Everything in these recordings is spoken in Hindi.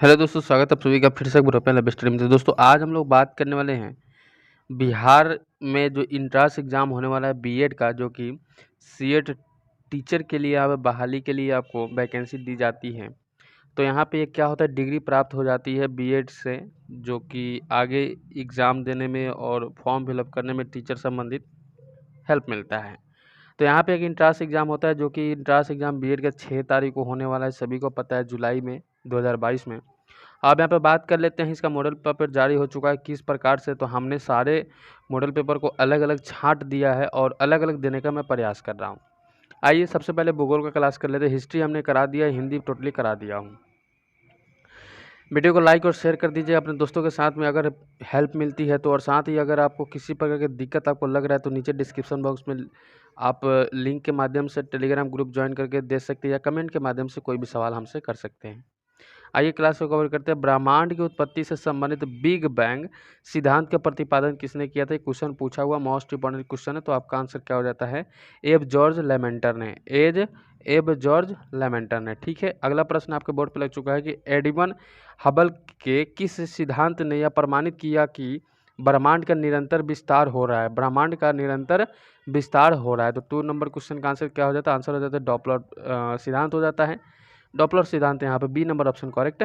हेलो दोस्तों, स्वागत है आप सभी का फिर से एक बार अपने स्टडी में। तो दोस्तों आज हम लोग बात करने वाले हैं बिहार में जो इंट्रांस एग्ज़ाम होने वाला है बीएड का, जो कि सीएट टीचर के लिए आप बहाली के लिए आपको वैकेंसी दी जाती है। तो यहाँ पे क्या होता है, डिग्री प्राप्त हो जाती है बीएड से, जो कि आगे एग्ज़ाम देने में और फॉर्म फिलअप करने में टीचर संबंधित हेल्प मिलता है। तो यहाँ पे एक इंट्रांस एग्ज़ाम होता है, जो कि इंट्रांस एग्ज़ाम बीएड का 6 तारीख को होने वाला है, सभी को पता है, जुलाई में 2022 में। अब यहाँ पे बात कर लेते हैं, इसका मॉडल पेपर जारी हो चुका है किस प्रकार से। तो हमने सारे मॉडल पेपर को अलग अलग छांट दिया है और अलग अलग देने का मैं प्रयास कर रहा हूँ। आइए सबसे पहले भूगोल का क्लास कर लेते हैं। हिस्ट्री हमने करा दिया, हिंदी टोटली करा दिया हूँ। वीडियो को लाइक और शेयर कर दीजिए अपने दोस्तों के साथ में अगर हेल्प मिलती है तो। और साथ ही अगर आपको किसी प्रकार की दिक्कत आपको लग रहा है तो नीचे डिस्क्रिप्शन बॉक्स में आप लिंक के माध्यम से टेलीग्राम ग्रुप ज्वाइन करके दे सकते हैं, या कमेंट के माध्यम से कोई भी सवाल हमसे कर सकते हैं। आइए क्लास को कवर करते हैं। ब्रह्मांड की उत्पत्ति से संबंधित बिग बैंग सिद्धांत का प्रतिपादन किसने किया था? क्वेश्चन पूछा हुआ, मोस्ट इंपॉर्टेंट क्वेश्चन है। तो आपका आंसर क्या हो जाता है? एब जॉर्ज लेमेंटर ने। एब जॉर्ज लेमेंटर ने। ठीक है, अगला प्रश्न आपके बोर्ड पर लग चुका है कि एडविन हबल के किस सिद्धांत ने यह प्रमाणित किया कि ब्रह्मांड का निरंतर विस्तार हो रहा है? ब्रह्मांड का निरंतर विस्तार हो रहा है। तो 2 नंबर क्वेश्चन का आंसर क्या हो जाता है? आंसर हो जाता है डॉपलर सिद्धांत हो जाता है। डॉपलर सिद्धांत यहाँ पे बी नंबर ऑप्शन करेक्ट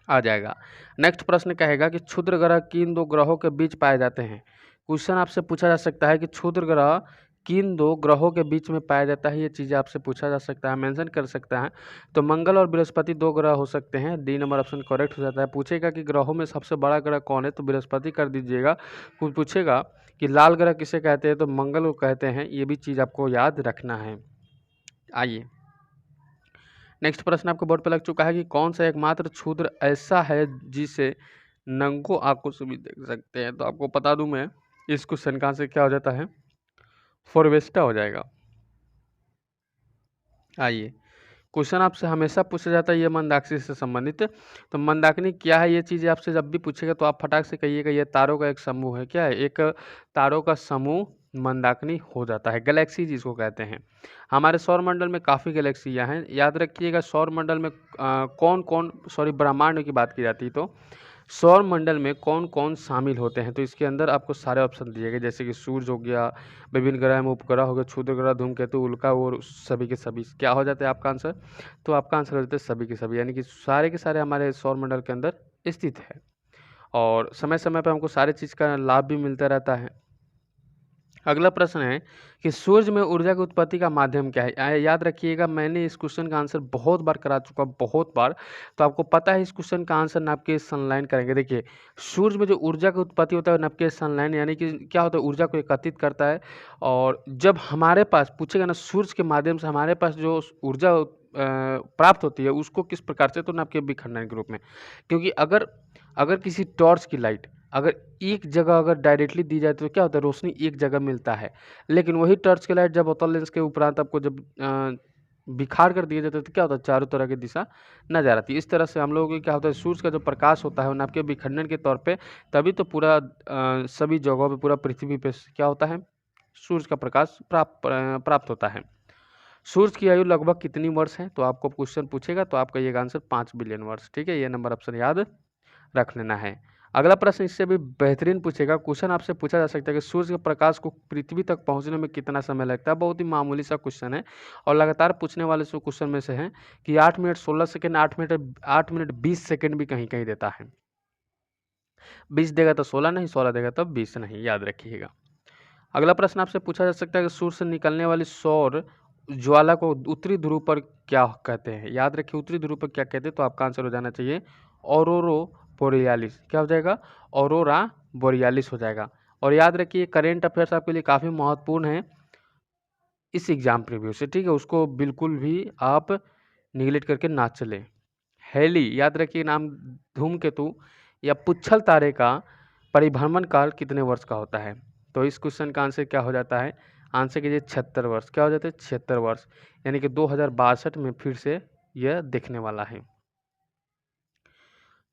आ जाएगा। नेक्स्ट प्रश्न कहेगा कि क्षुद्र ग्रह किन दो ग्रहों के बीच पाए जाते हैं? क्वेश्चन आपसे पूछा जा सकता है कि क्षुद्र ग्रह किन दो ग्रहों के बीच में पाया जाता है, ये चीज़ें आपसे पूछा जा सकता है, मेंशन कर सकता है। तो मंगल और बृहस्पति 2 ग्रह हो सकते हैं, डी नंबर ऑप्शन करेक्ट हो जाता है। पूछेगा कि ग्रहों में सबसे बड़ा ग्रह कौन है? तो बृहस्पति कर दीजिएगा। कुछ पूछेगा कि लाल ग्रह किसे कहते हैं? तो मंगल को कहते हैं। ये भी चीज़ आपको याद रखना है। आइए नेक्स्ट प्रश्न आपके बोर्ड पे लग चुका है कि कौन सा एकमात्र क्षुद्र ऐसा है जिसे नंगो आंखों से भी देख सकते हैं? तो आपको बता दूं मैं, इस क्वेश्चन का आंसर क्या हो जाता है? फोरवेस्टा हो जाएगा। आइए, क्वेश्चन आपसे हमेशा पूछा जाता है ये मंदाकिनी से संबंधित। तो मंदाकिनी क्या है, ये चीज़ आपसे जब भी पूछेगा तो आप फटाक से कहिएगा ये तारों का एक समूह है। क्या है? एक तारों का समूह मंदाकिनी हो जाता है। गैलेक्सी जिसको कहते हैं। हमारे सौर मंडल में काफ़ी गैलेक्सियाँ हैं, याद रखिएगा। सौर मंडल में कौन कौन, सॉरी, ब्रह्मांड की बात की जाती है तो सौर मंडल में कौन कौन शामिल होते हैं? तो इसके अंदर आपको सारे ऑप्शन दिए गए, जैसे कि सूर्य हो गया, विभिन्न ग्रह में उपग्रह हो गए, क्षुद्र ग्रह, धूमकेतु, उल्का और सभी के सभी। क्या हो जाता है आपका आंसर? तो आपका आंसर हो जाता है सभी के सभी, यानी कि सारे के सारे हमारे सौर मंडल के अंदर स्थित है। और समय समय पर हमको सारे चीज़ का लाभ भी मिलता रहता है। अगला प्रश्न है कि सूर्य में ऊर्जा की उत्पत्ति का माध्यम क्या है? याद रखिएगा, मैंने इस क्वेश्चन का आंसर बहुत बार करा चुका, बहुत बार। तो आपको पता है इस क्वेश्चन का आंसर नाभिकीय सनलाइन करेंगे। देखिए, सूर्य में जो ऊर्जा की उत्पत्ति होता है नाभिकीय सनलाइन, यानी कि क्या होता है, ऊर्जा को एकत्रित करता है। और जब हमारे पास पूछेगा ना, सूर्य के माध्यम से हमारे पास जो ऊर्जा प्राप्त होती है उसको किस प्रकार से? तो नाभिकीय विखंडन के रूप में। क्योंकि अगर अगर किसी टॉर्च की लाइट अगर एक जगह अगर डायरेक्टली दी जाए तो क्या होता है, रोशनी एक जगह मिलता है। लेकिन वही टॉर्च की लाइट जब अवतल लेंस के उपरांत आपको जब बिखार कर दिया जाता है तो क्या होता है, चारों तरह की दिशा नजर आती है। इस तरह से हम लोगों को क्या होता है, सूर्य का जो प्रकाश होता है वो नाभिकीय विखंडन के तौर पे, तभी तो पूरा सभी जगहों पे, पूरा पृथ्वी पे क्या होता है, सूर्य का प्रकाश प्राप्त होता है। सूर्य की आयु लगभग कितनी वर्ष है? तो आपको क्वेश्चन पूछेगा तो आप कहिएगा आंसर 5 बिलियन वर्ष। ठीक है, ये नंबर ऑप्शन याद रख लेना है। अगला प्रश्न इससे भी बेहतरीन पूछेगा। क्वेश्चन आपसे पूछा जा सकता है कि सूर्य के प्रकाश को पृथ्वी तक पहुंचने में कितना समय लगता है? बहुत ही मामूली सा क्वेश्चन है और लगातार पूछने वाले क्वेश्चन में से है कि 8 मिनट 16 सेकंड, 8 मिनट 20 सेकंड भी कहीं कहीं देता है। 20 देगा तो 16 नहीं, 16 देगा तो 20 नहीं, याद रखिएगा। अगला प्रश्न आपसे पूछा जा सकता है कि सूर्य से निकलने वाली सौर ज्वाला को उत्तरी ध्रुव पर क्या कहते हैं? याद रखिए, उत्तरी ध्रुव पर क्या कहते हैं? तो आपका आंसर हो जाना चाहिए ऑरोरो बोरियालिस। क्या हो जाएगा? ऑरोरा बोरियालिस हो जाएगा। और याद रखिए, करेंट अफेयर्स आपके लिए काफ़ी महत्वपूर्ण है इस एग्जाम प्रीव्यू से। ठीक है, उसको बिल्कुल भी आप निगलेक्ट करके ना चले। हेली, याद रखिए नाम, धूमकेतु या पुच्छल तारे का परिभ्रमण काल कितने वर्ष का होता है? तो इस क्वेश्चन का आंसर क्या हो जाता है? आंसर कीजिए 76 वर्ष। क्या हो जाता है? 76 वर्ष, यानी कि 2062 में फिर से यह दिखने वाला है।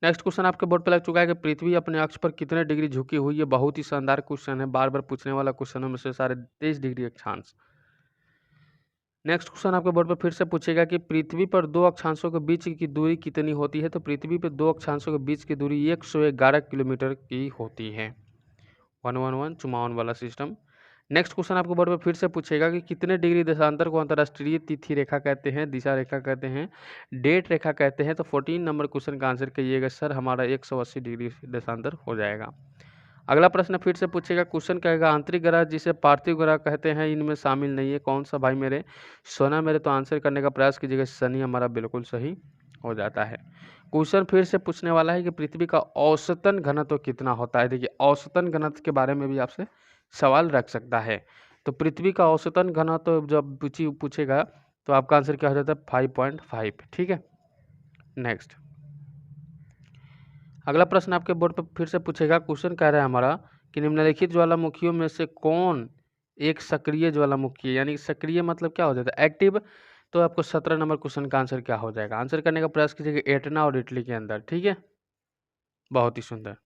नेक्स्ट क्वेश्चन आपके बोर्ड पर लग चुका है कि पृथ्वी अपने अक्ष पर कितने डिग्री झुकी हुई है? बहुत ही शानदार क्वेश्चन है, बार बार पूछने वाला क्वेश्चनों में से सारे 23 डिग्री अक्षांश। नेक्स्ट क्वेश्चन आपके बोर्ड पर फिर से पूछेगा कि पृथ्वी पर दो अक्षांशों के बीच की दूरी कितनी होती है। तो पृथ्वी पर दो अक्षांशों के बीच की दूरी 111 किलोमीटर की होती है। 111 चुमावन वाला सिस्टम। नेक्स्ट क्वेश्चन आपको बोर्ड पर फिर से पूछेगा कि कितने डिग्री देशांतर को अंतर्राष्ट्रीय तिथि रेखा कहते हैं, दिशा रेखा कहते हैं, डेट रेखा कहते हैं। तो 14 नंबर क्वेश्चन का आंसर कहिएगा सर हमारा 180 डिग्री देशांतर हो जाएगा। अगला प्रश्न फिर से पूछेगा, क्वेश्चन कहेगा आंतरिक ग्रह जिसे पार्थिव ग्रह कहते हैं इनमें शामिल नहीं है, कौन सा भाई मेरे सोना मेरे। तो आंसर करने का प्रयास कीजिएगा, शनि हमारा बिल्कुल सही हो जाता है। क्वेश्चन फिर से पूछने वाला है कि पृथ्वी का औसतन घनत्व कितना होता है। देखिए औसतन घनत्व के बारे में भी आपसे सवाल रख सकता है। तो पृथ्वी का औसतन घनत्व जब पूछेगा तो आपका आंसर क्या हो जाता है 5.5। ठीक है। नेक्स्ट अगला प्रश्न आपके बोर्ड पर फिर से पूछेगा, क्वेश्चन कह रहा है हमारा कि निम्नलिखित ज्वालामुखियों में से कौन एक सक्रिय ज्वालामुखी है, यानी सक्रिय मतलब क्या हो जाता है एक्टिव। तो आपको 17 नंबर क्वेश्चन का आंसर क्या हो जाएगा। आंसर करने का प्रयास कीजिएगा एटना और इटली के अंदर। ठीक है, बहुत ही सुंदर।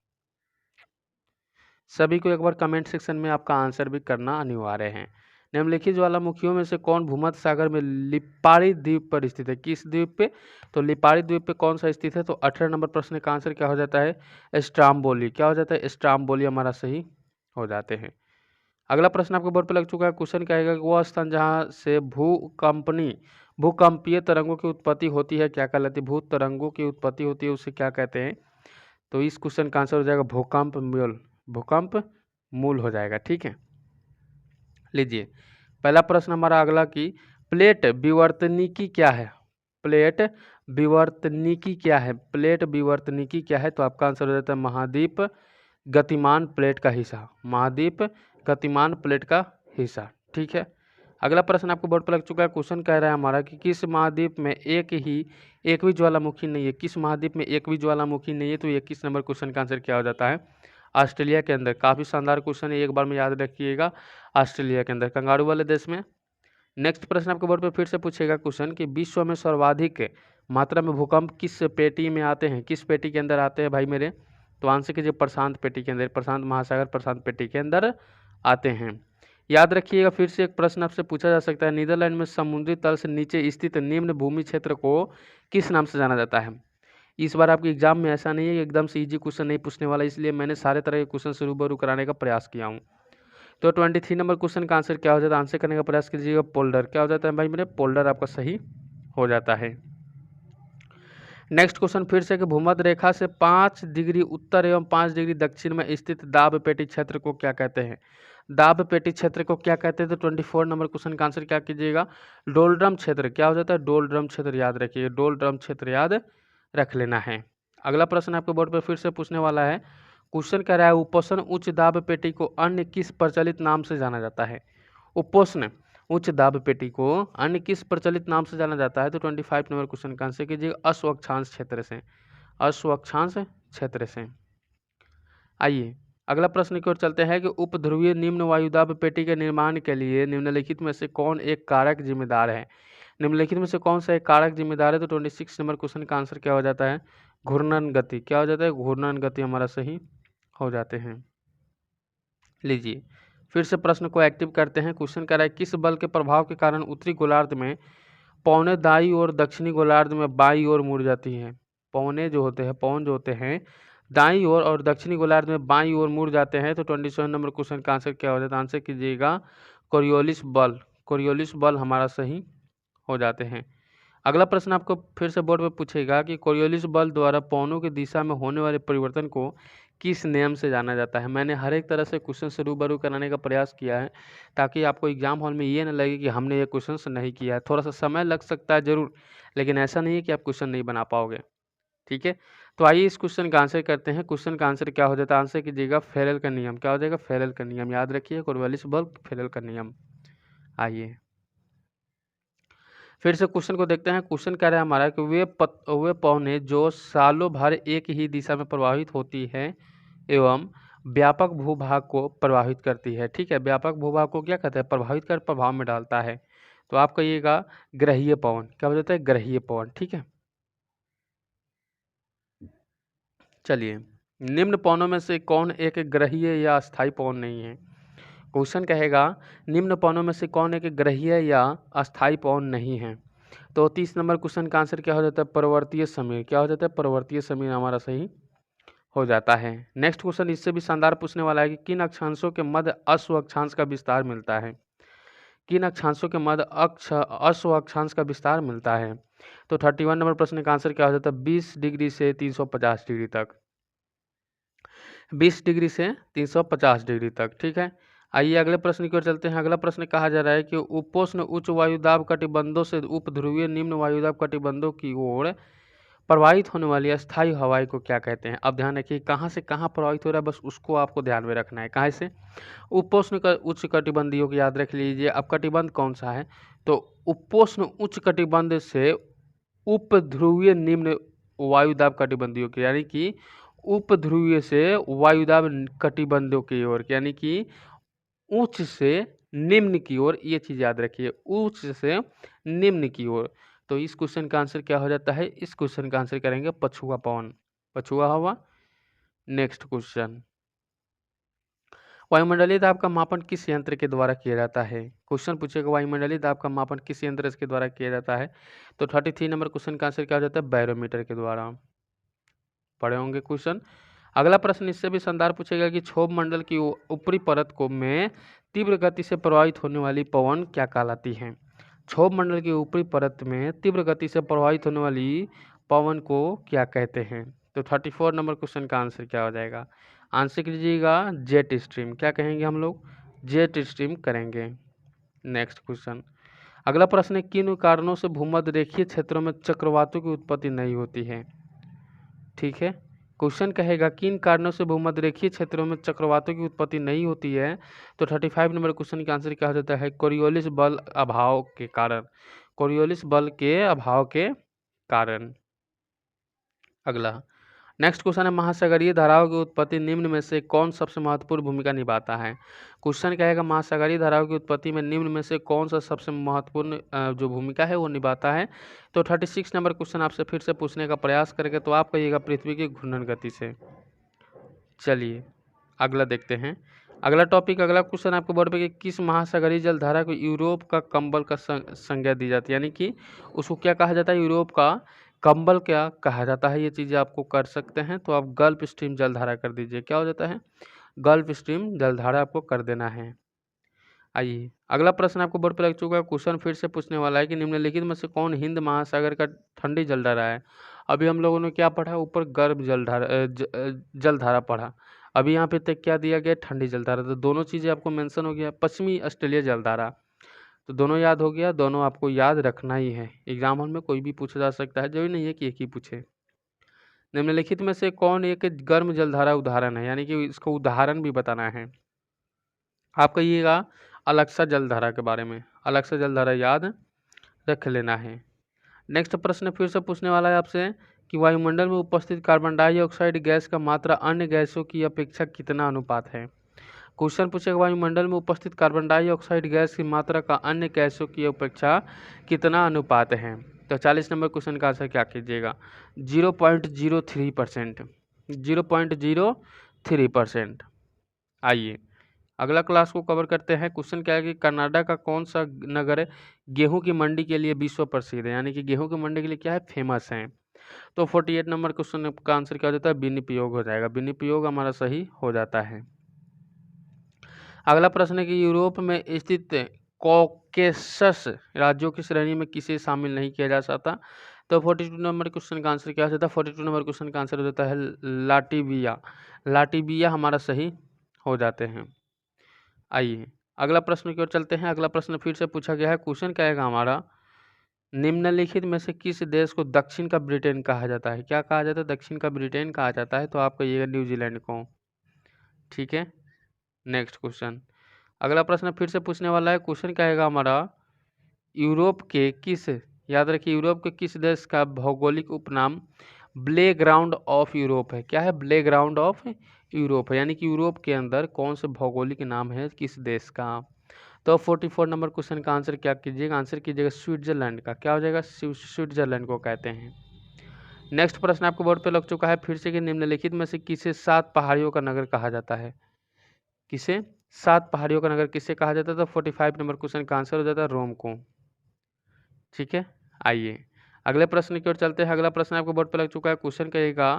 सभी को एक बार कमेंट सेक्शन में आपका आंसर भी करना अनिवार्य है। निम्नलिखित ज्वालामुखियों में से कौन भूमध्य सागर में लिपारी द्वीप पर स्थित है। किस द्वीप पे। तो लिपारी द्वीप पे कौन सा स्थित है। तो 18 नंबर प्रश्न का आंसर क्या हो जाता है स्ट्राम्बोली। क्या हो जाता है स्ट्राम्बोली हमारा सही हो जाते हैं। अगला प्रश्न आपके बोर्ड पर लग चुका है। क्वेश्चन कहेगा कि वह स्थान जहाँ से भूकंपीय तरंगों की उत्पत्ति होती है क्या कहलाती है। भू तरंगों की उत्पत्ति होती है उसे क्या कहते हैं। तो इस क्वेश्चन का आंसर हो जाएगा भूकंप मूल हो जाएगा। ठीक है, लीजिए पहला प्रश्न हमारा अगला की प्लेट विवर्तनिकी क्या है। प्लेट विवर्तनिकी क्या है। प्लेट विवर्तनिकी क्या है। तो आपका आंसर हो जाता है महाद्वीप गतिमान प्लेट का हिस्सा। महाद्वीप गतिमान प्लेट का हिस्सा। ठीक है। अगला प्रश्न आपको बोर्ड पर लग चुका है। क्वेश्चन कह रहा है हमारा कि किस महाद्वीप में एक भी ज्वालामुखी नहीं है। किस महाद्वीप में एक भी ज्वालामुखी नहीं है। तो 21 नंबर क्वेश्चन का आंसर क्या हो जाता है ऑस्ट्रेलिया के अंदर। काफ़ी शानदार क्वेश्चन है, एक बार में याद रखिएगा ऑस्ट्रेलिया के अंदर कंगारू वाले देश में। नेक्स्ट प्रश्न आपके बोर्ड पर फिर से पूछेगा क्वेश्चन कि विश्व में सर्वाधिक मात्रा में भूकंप किस पेटी में आते हैं। किस पेटी के अंदर आते हैं भाई मेरे। तो आंसर कीजिए प्रशांत पेटी के अंदर। प्रशांत महासागर प्रशांत पेटी के अंदर आते हैं। याद रखिएगा फिर से एक प्रश्न आपसे पूछा जा सकता है, नीदरलैंड में समुद्री तल से नीचे स्थित निम्न भूमि क्षेत्र को किस नाम से जाना जाता है। इस बार आपके एग्जाम में ऐसा नहीं है कि एकदम से इजी क्वेश्चन नहीं पूछने वाला, इसलिए मैंने सारे तरह के क्वेश्चन से रूबरू कराने का प्रयास किया हूँ। तो 23 नंबर क्वेश्चन का आंसर क्या हो जाता है। आंसर करने का प्रयास कीजिएगा पोल्डर। क्या हो जाता है भाई मेरे पोल्डर आपका सही हो जाता है। नेक्स्ट क्वेश्चन फिर से कि भूमध्य रेखा से 5 डिग्री उत्तर एवं 5 डिग्री दक्षिण में स्थित दाब पेटी क्षेत्र को क्या कहते हैं। दाब पेटी क्षेत्र को क्या कहते हैं। तो 24 नंबर क्वेश्चन का आंसर क्या कीजिएगा डोलड्रम क्षेत्र। क्या हो जाता है डोलड्रम क्षेत्र। याद रखिए डोलड्रम क्षेत्र याद रख लेना है। अगला प्रश्न आपके बोर्ड पर फिर से पूछने वाला है। क्वेश्चन कह रहा है उपोष्ण उच्च दाब पेटी को अन्य किस प्रचलित नाम से जाना जाता है। उपोष्ण उच्च दाब पेटी को अन्य किस प्रचलित नाम से जाना जाता है। तो 25 नंबर क्वेश्चन का आंसर कीजिए अस्वक्षांश क्षेत्र से। अस्वक्षांश क्षेत्र से। आइए अगला प्रश्न की ओर चलते हैं कि उपध्रुवीय निम्न वायुदाब पेटी के निर्माण के लिए निम्नलिखित में से कौन एक कारक जिम्मेदार है। निम्नलिखित में से कौन सा एक कारक जिम्मेदार है। तो 26 नंबर क्वेश्चन का आंसर क्या हो जाता है घूर्णन गति। क्या हो जाता है घूर्णन गति हमारा सही हो जाते हैं। लीजिए फिर से प्रश्न को एक्टिव करते हैं। क्वेश्चन कह रहा है किस बल के प्रभाव के कारण उत्तरी गोलार्ध में पौने दाई और दक्षिणी गोलार्ध में बाई ओर मुड़ जाती हैं। पौन जो होते हैं दाई ओर और दक्षिणी गोलार्ध में बाई ओर मुड़ जाते हैं। तो 27 नंबर क्वेश्चन का आंसर क्या हो जाता है। आंसर कीजिएगा कोरियोलिस बल। कोरियोलिस बल हमारा सही हो जाते हैं। अगला प्रश्न आपको फिर से बोर्ड में पूछेगा कि कोरियोलिस बल द्वारा पौनों की दिशा में होने वाले परिवर्तन को किस नियम से जाना जाता है। मैंने हर एक तरह से क्वेश्चन से रूबरू कराने का प्रयास किया है ताकि आपको एग्जाम हॉल में ये न लगे कि हमने ये क्वेश्चन नहीं किया है। थोड़ा सा समय लग सकता है जरूर, लेकिन ऐसा नहीं है कि आप क्वेश्चन नहीं बना पाओगे। ठीक है, तो आइए इस क्वेश्चन का आंसर करते हैं। क्वेश्चन का आंसर क्या हो जाता है। आंसर कीजिएगा फेरेल का नियम। क्या हो जाएगा फेरेल का नियम। याद रखिए कोरियोलिस बल फेरेल का नियम। आइए फिर से क्वेश्चन को देखते हैं। क्वेश्चन कह रहा है हमारा कि वे पौने जो सालों भर एक ही दिशा में प्रवाहित होती है एवं व्यापक भूभाग को प्रभावित करती है। ठीक है, व्यापक भूभाग को क्या कहते हैं प्रभावित कर प्रभाव में डालता है। तो आप कहिएगा ग्रहीय पवन। क्या हो जाता है ग्रहीय पवन। ठीक है, चलिए निम्न पवनों में से कौन एक ग्रहीय या अस्थायी पवन नहीं है। क्वेश्चन कहेगा निम्न पवनों में से कौन एक ग्रहीय या अस्थायी पवन नहीं है। तो 30 नंबर क्वेश्चन का आंसर क्या हो जाता है, पर्वतीय समीर। क्या हो जाता है, पर्वतीय समीर हमारा सही हो जाता है। नेक्स्ट क्वेश्चन इससे भी शानदार पूछने वाला है कि किन अक्षांशों के मध्य अश्व अक्षांश का विस्तार मिलता है। किन अक्षांशों के मध्य अश्व अक्षांश का विस्तार मिलता है। तो 31 नंबर प्रश्न का आंसर क्या हो जाता है, 20 डिग्री से 350 डिग्री तक। 20 डिग्री से 350 डिग्री तक। ठीक है, आइए अगले प्रश्न की ओर चलते हैं। अगला प्रश्न कहा जा रहा है कि उपोष्ण उच्च वायुदाब कटिबंधों से उपध्रुवीय निम्न वायुदाब कटिबंधों की ओर प्रवाहित होने वाली अस्थायी हवाई को क्या कहते हैं। अब ध्यान रखिए कहाँ से कहाँ प्रवाहित हो रहा है, बस उसको आपको ध्यान में रखना है। कहाँ से, उपोष्ण उच्च कटिबंधीय को याद रख लीजिए। अब कटिबंध कौन सा है, तो उपोष्ण उच्च कटिबंध से उपध्रुवीय निम्न वायुदाब कटिबंधीय की, यानी कि उपध्रुवीय से वायुदाब कटिबंधों की ओर, यानी कि उच्च से निम्न की ओर। ये चीज याद रखिए, उच्च से निम्न की ओर। तो इस क्वेश्चन का आंसर क्या हो जाता है, इस क्वेश्चन का आंसर करेंगे पछुआ पवन, पछुआ हवा। नेक्स्ट क्वेश्चन, वायुमंडलीय दाब का मापन किस यंत्र के द्वारा किया जाता है। क्वेश्चन पूछेगा वायुमंडलीय दाब का मापन किस यंत्र के द्वारा किया जाता है। तो 33 नंबर क्वेश्चन का आंसर क्या हो जाता है, बैरोमीटर के द्वारा। पढ़े होंगे क्वेश्चन। अगला प्रश्न इससे भी शानदार पूछेगा कि क्षोभ मंडल की ऊपरी परत को में तीव्र गति से प्रवाहित होने वाली पवन क्या कहलाती है। क्षोभ मंडल की ऊपरी परत में तीव्र गति से प्रवाहित होने वाली पवन को क्या कहते हैं। तो 34 नंबर क्वेश्चन का आंसर क्या हो जाएगा, आंसर कीजिएगा जेट स्ट्रीम। क्या कहेंगे हम लोग, जेट स्ट्रीम करेंगे। नेक्स्ट क्वेश्चन, अगला प्रश्न है किन कारणों से भूमध्य रेखीय क्षेत्रों में चक्रवातों की उत्पत्ति नहीं होती है। ठीक है, क्वेश्चन कहेगा किन कारणों से भूमध्य रेखीय क्षेत्रों में चक्रवातों की उत्पत्ति नहीं होती है। तो 35 नंबर क्वेश्चन का आंसर क्या हो जाता है, कोरियोलिस बल अभाव के कारण, कोरियोलिस बल के अभाव के कारण। अगला नेक्स्ट क्वेश्चन है महासागरीय धाराओं की उत्पत्ति निम्न में से कौन सबसे महत्वपूर्ण भूमिका निभाता है। क्वेश्चन कहेगा महासागरीय धाराओं की उत्पत्ति में निम्न में से कौन सा सबसे महत्वपूर्ण जो भूमिका है वो निभाता है। तो 36 नंबर क्वेश्चन आपसे फिर से पूछने का प्रयास करेंगे, तो आप कहिएगा पृथ्वी की घूर्णन गति से। चलिए अगला देखते हैं। अगला टॉपिक, अगला क्वेश्चन आपको बोर्ड पे कि किस महासागरीय जलधारा को यूरोप का कंबल का संज्ञा दी जाती है, यानी कि उसको क्या कहा जाता है, यूरोप का कंबल क्या कहा जाता है। ये चीज़ें आपको कर सकते हैं, तो आप गल्फ स्ट्रीम जलधारा कर दीजिए। क्या हो जाता है, गल्फ स्ट्रीम जलधारा आपको कर देना है। आइए अगला प्रश्न आपको बोर्ड पर लग चुका है, क्वेश्चन फिर से पूछने वाला है कि निम्नलिखित में से कौन हिंद महासागर का ठंडी जलधारा है। अभी हम लोगों ने क्या पढ़ा, ऊपर गर्भ जलधारा जलधारा पढ़ा। अभी यहाँ पे तक क्या दिया गया, ठंडी जलधारा। तो दोनों चीज़ें आपको मेंशन हो गया, पश्चिमी ऑस्ट्रेलिया जलधारा। तो दोनों याद हो गया, दोनों आपको याद रखना ही है। एग्जाम हॉल में कोई भी पूछा जा सकता है, जरूरी नहीं है कि एक ही पूछे। निम्नलिखित में से कौन एक गर्म जलधारा उदाहरण है, यानी कि इसको उदाहरण भी बताना है। आप कहिएगा अलक्सा जलधारा के बारे में, अलक्सा जलधारा याद रख लेना है। नेक्स्ट प्रश्न फिर से पूछने वाला है आपसे कि वायुमंडल में उपस्थित कार्बन डाइऑक्साइड गैस का मात्रा अन्य गैसों की अपेक्षा कितना अनुपात है। क्वेश्चन पूछेगा वायुमंडल में उपस्थित कार्बन डाइऑक्साइड गैस की मात्रा का अन्य गैसों की अपेक्षा कितना अनुपात है। तो 40 नंबर क्वेश्चन का आंसर क्या कीजिएगा, 0.03%, 0.03%। आइए अगला क्लास को कवर करते हैं। क्वेश्चन क्या है कि कनाडा का कौन सा नगर गेहूं की मंडी के लिए विश्व प्रसिद्ध है, यानी कि गेहूं की मंडी के लिए क्या है, फेमस है। तो 48 नंबर क्वेश्चन का आंसर क्या हो जाता है, विनिपयोग हो जाएगा। विनिपयोग हमारा सही हो जाता है। अगला प्रश्न है कि यूरोप में स्थित कॉकेसस राज्यों की श्रेणी में किसे शामिल नहीं किया जा सकता। तो 42 नंबर क्वेश्चन का आंसर क्या हो जाता है, 42 नंबर क्वेश्चन का आंसर हो जाता है लाटिविया। लाटिविया हमारा सही हो जाते हैं। आइए अगला प्रश्न की ओर चलते हैं। अगला प्रश्न फिर से पूछा गया है, क्वेश्चन क्या है हमारा, निम्नलिखित में से किस देश को दक्षिण का ब्रिटेन कहा जाता है। क्या कहा जाता है, दक्षिण का ब्रिटेन कहा जाता है। तो आप कहिएगा न्यूजीलैंड को। ठीक है, नेक्स्ट क्वेश्चन, अगला प्रश्न फिर से पूछने वाला है। क्वेश्चन क्या है हमारा, यूरोप के किस, याद रखिए यूरोप के किस देश का भौगोलिक उपनाम ब्ले ग्राउंड ऑफ यूरोप है। क्या है, ब्ले ग्राउंड ऑफ यूरोप है, यानी कि यूरोप के अंदर कौन से भौगोलिक नाम है किस देश का। तो 44 नंबर क्वेश्चन का आंसर क्या कीजिएगा, आंसर कीजिएगा स्विट्जरलैंड का। क्या हो जाएगा, स्विट्जरलैंड को कहते हैं। नेक्स्ट प्रश्न आपको बोर्ड पे लग चुका है फिर से कि निम्नलिखित में से किसे 7 पहाड़ियों का नगर कहा जाता है। किसे 7 पहाड़ियों का नगर किसे कहा जाता है? तो 45 नंबर क्वेश्चन का आंसर हो जाता है रोम को। ठीक है, आइए अगले प्रश्न की ओर चलते हैं। अगला प्रश्न आपको बोर्ड पर लग चुका है। क्वेश्चन कहेगा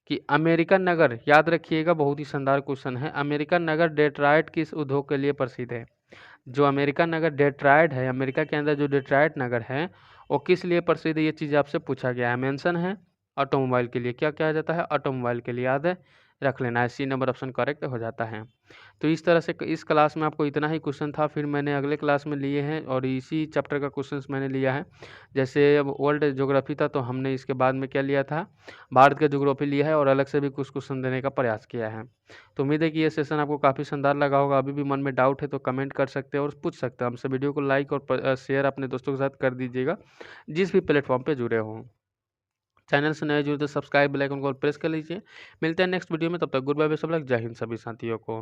कि अमेरिकन नगर, याद रखिएगा बहुत ही शानदार क्वेश्चन है, अमेरिकन नगर डेट्रॉयट किस उद्योग के लिए प्रसिद्ध है? जो अमेरिकन नगर डेट्रॉयट है, अमेरिका के अंदर जो डेट्रॉयट नगर है वो किस लिए प्रसिद्ध है? ये चीज़ आपसे पूछा गया है। मेंशन है ऑटोमोबाइल के लिए। क्या कहा जाता है? ऑटोमोबाइल के लिए। याद है, रख लेना है। सी नंबर ऑप्शन करेक्ट हो जाता है। तो इस तरह से इस क्लास में आपको इतना ही क्वेश्चन था। फिर मैंने अगले क्लास में लिए हैं और इसी चैप्टर का क्वेश्चंस मैंने लिया है। जैसे अब वर्ल्ड ज्योग्राफी था तो हमने इसके बाद में क्या लिया था? भारत का ज्योग्राफी लिया है और अलग से भी कुछ क्वेश्चन देने का प्रयास किया है। तो उम्मीद है कि ये सेशन आपको काफ़ी शानदार लगा होगा। अभी भी मन में डाउट है तो कमेंट कर सकते हैं और पूछ सकते हैं हमसे। वीडियो को लाइक और शेयर अपने दोस्तों के साथ कर दीजिएगा जिस भी प्लेटफॉर्म पे जुड़े हों। चैनल से नए जुड़े तो सब्सक्राइब बेल आइकन को प्रेस कर लीजिए। मिलते हैं नेक्स्ट वीडियो में, तब तक goodbye, best of luck, जय हिंद सभी साथियों को।